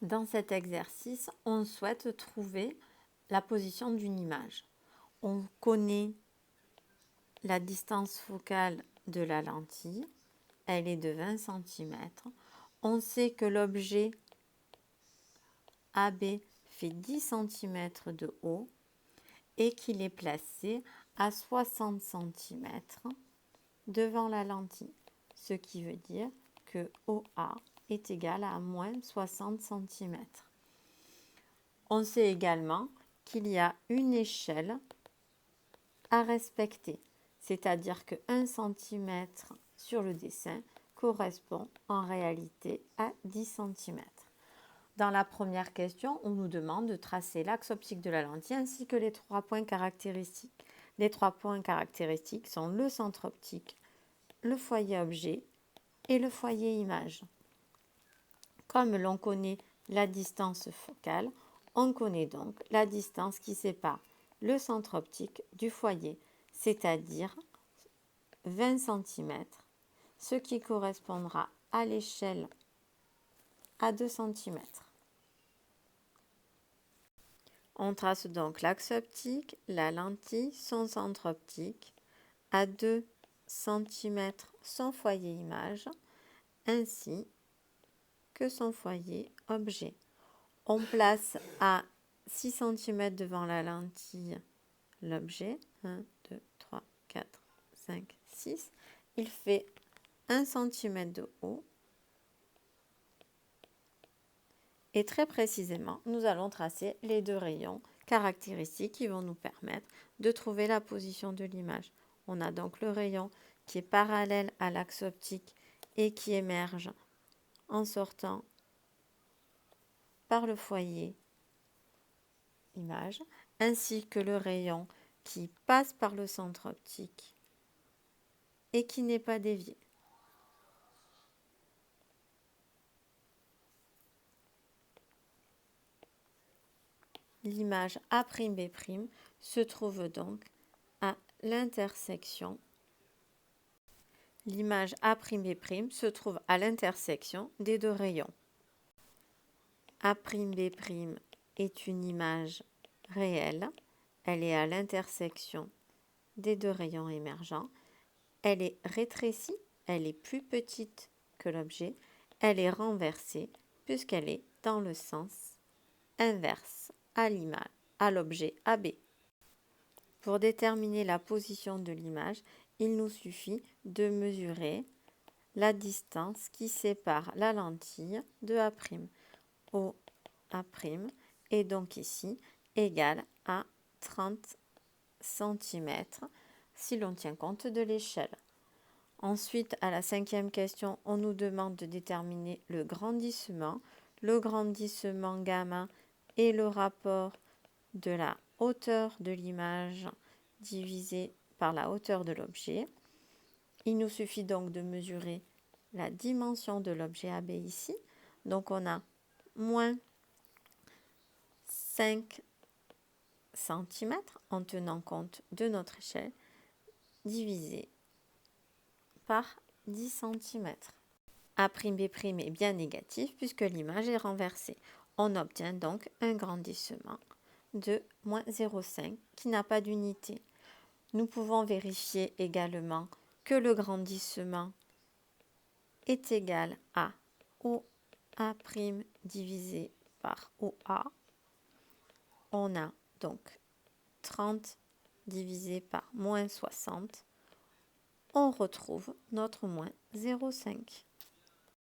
Dans cet exercice, on souhaite trouver la position d'une image. On connaît la distance focale de la lentille, elle est de 20 cm. On sait que l'objet AB fait 10 cm de haut et qu'il est placé à 60 cm devant la lentille, ce qui veut dire que OA est égal à moins 60 cm. On sait également qu'il y a une échelle à respecter, c'est-à-dire que 1 cm sur le dessin correspond en réalité à 10 cm. Dans la première question, on nous demande de tracer l'axe optique de la lentille ainsi que les 3 points caractéristiques. Les 3 points caractéristiques sont le centre optique, le foyer objet et le foyer image. Comme l'on connaît la distance focale, on connaît donc la distance qui sépare le centre optique du foyer, c'est-à-dire 20 cm, ce qui correspondra à l'échelle à 2 cm. On trace donc l'axe optique, la lentille, son centre optique, à 2 cm son foyer image, ainsi que son foyer objet. On place à 6 cm devant la lentille l'objet. 1, 2, 3, 4, 5, 6. Il fait 1 cm de haut. Et très précisément, nous allons tracer les 2 rayons caractéristiques qui vont nous permettre de trouver la position de l'image. On a donc le rayon qui est parallèle à l'axe optique et qui émerge en sortant par le foyer image, ainsi que le rayon qui passe par le centre optique et qui n'est pas dévié. L'image A'B' se trouve donc à l'intersection. L'image A'B' se trouve à l'intersection des 2 rayons. A'B' est une image réelle. Elle est à l'intersection des 2 rayons émergents. Elle est rétrécie, elle est plus petite que l'objet. Elle est renversée puisqu'elle est dans le sens inverse à l'objet AB. Pour déterminer la position de l'image, il nous suffit de mesurer la distance qui sépare la lentille de A'. OA' est donc ici égale à 30 cm si l'on tient compte de l'échelle. Ensuite, à la 5e question, on nous demande de déterminer le grandissement. Le grandissement gamma est le rapport de la hauteur de l'image divisé par la hauteur de l'objet. Il nous suffit donc de mesurer la dimension de l'objet AB ici. Donc on a moins 5 cm en tenant compte de notre échelle divisé par 10 cm. A'B' est bien négatif puisque l'image est renversée. On obtient donc un grandissement de moins 0,5 qui n'a pas d'unité. Nous pouvons vérifier également que le grandissement est égal à OA' divisé par OA. On a donc 30 divisé par moins 60. On retrouve notre moins 0,5.